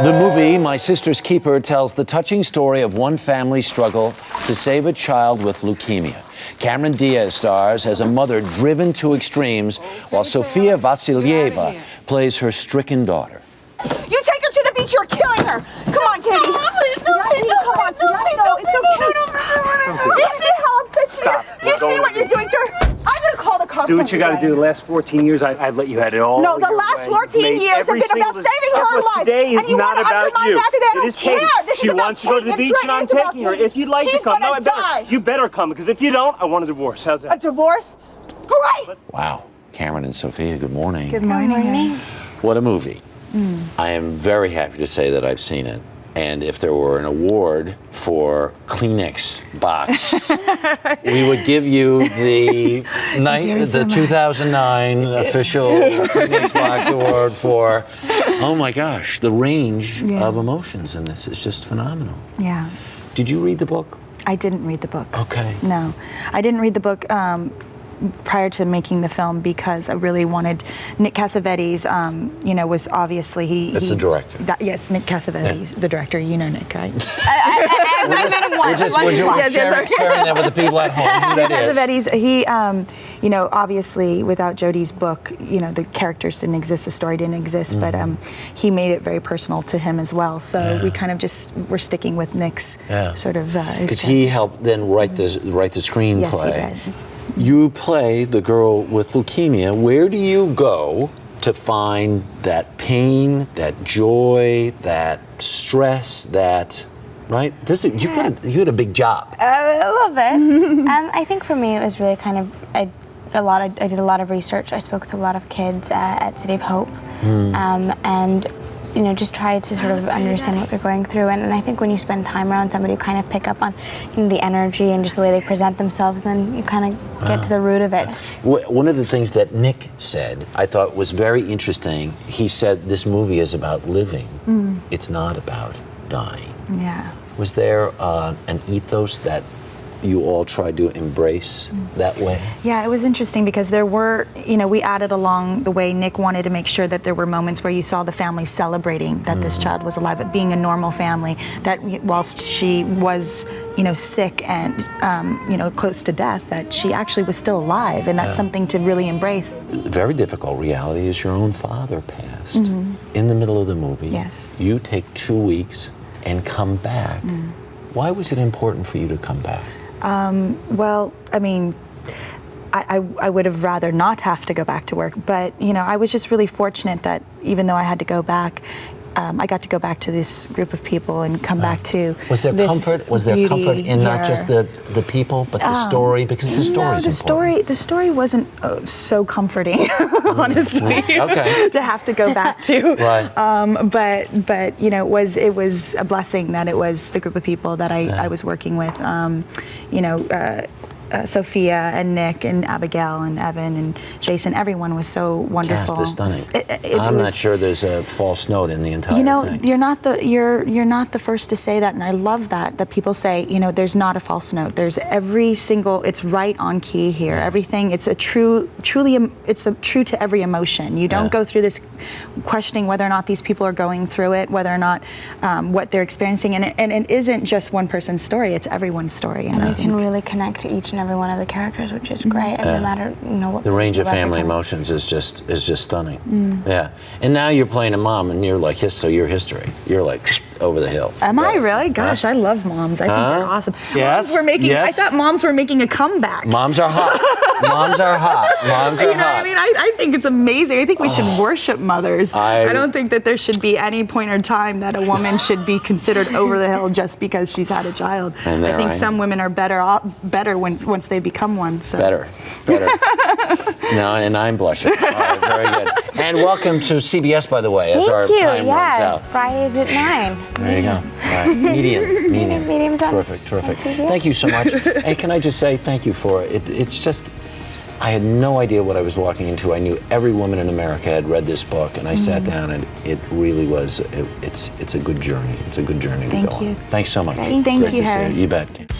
The movie, My Sister's Keeper, tells the touching story of one family's struggle to save a child with leukemia. Cameron Diaz stars as a mother driven to extremes, while SOFIA VASSILIEVA plays her stricken daughter. You take her to the beach, you're killing her! Come on, Katie! No, please, no, come on, sweetie. No, it's okay. Do you see how upset she is? Do you see what you're doing to her? I'm gonna call the cops. Do what you gotta do. The last 14 years, I'd let you have it all. No, the last 14 years have been about saving her life. Today is not about you. It is Katie. She wants to go to the beach, and I'm taking her. If you'd like to come, no, I better. You better come, because if you don't, I want a divorce. How's that? A divorce? Great! Wow. Cameron and SOFIA, good morning. Good morning. What a movie. I am very happy to say that I've seen it. And if there were an award for Kleenex box, we would give you the 2009 official Kleenex box award for, oh my gosh, the range of emotions in this is just phenomenal. Yeah. Did you read the book? I didn't read the book. Okay. No, I didn't read the book prior to making the film because I really wanted Nick Cassavetes. Was obviously That's the director. Yes, Nick Cassavetes, the director. You know Nick, right? I met him once. We're sharing that with the people at home. Who that is? Cassavetes. He, obviously, without Jodie's book, the characters didn't exist, the story didn't exist, but he made it very personal to him as well. So we kind of just were sticking with Nick's sort of. Because he helped then write the screenplay. Yes, he did. You play the girl with leukemia. Where do you go to find that pain, that joy, that stress, right? You had a big job. A little bit. I think for me it was really kind of I did a lot of research. I spoke with a lot of kids at City of Hope, and just try to sort of understand what they're going through. And I think when you spend time around somebody, you kind of pick up on the energy and just the way they present themselves, then you kind of get to the root of it. One of the things that Nick said, I thought was very interesting. He said this movie is about living. It's not about dying. Yeah. Was there an ethos that you all tried to embrace that way? Yeah, it was interesting because there were, we added along the way. Nick wanted to make sure that there were moments where you saw the family celebrating that this child was alive, but being a normal family, that whilst she was, sick and, close to death, that she actually was still alive, and that's something to really embrace. The very difficult reality is your own father passed in the middle of the movie. Yes. You take 2 weeks and come back. Why was it important for you to come back? Well, I mean, I would have rather not have to go back to work, but I was just really fortunate that even though I had to go back, I got to go back to this group of people and come back to. Was there comfort? Was there comfort in not just the people, but the story? Because the story is important. The story wasn't so comforting, honestly. Okay. To have to go back to. Right. But it was a blessing that it was the group of people that I was working with. Sophia and Nick and Abigail and Evan and Jason, everyone was so wonderful. Cast is stunning. I'm not sure there's a false note in the entire thing. You're not the first to say that, and I love that people say, there's not a false note. There's it's right on key here. Everything, it's true to every emotion. You don't go through this questioning whether or not these people are going through it, whether or not what they're experiencing, and it isn't just one person's story, it's everyone's story. And you can really connect to each and every one of the characters, which is great. And no matter what the range of family emotions is just stunning. Yeah, and now you're playing a mom, and you're like, so your history, you're like over the hill. Am I really? Gosh, I love moms. I think they're awesome. Yes. I thought moms were making a comeback. Moms are hot. Moms are hot. Moms are hot. I mean, I think it's amazing. I think we should worship mothers. I don't think that there should be any point or time that a woman should be considered over the hill just because she's had a child. I think some women are better once they become one. So. Better. No, and I'm blushing. All right, very good. And welcome to CBS, by the way, as our time runs out. Fridays at 9. There you go. All right. Medium. Medium's on. Terrific. Thank you so much. And can I just say thank you for it? It's just, I had no idea what I was walking into. I knew every woman in America had read this book, and I sat down, and it really was, it's a good journey. It's a good journey to go on. Thank you. Thanks so much. Thank you, Great to see Harry. you. You bet.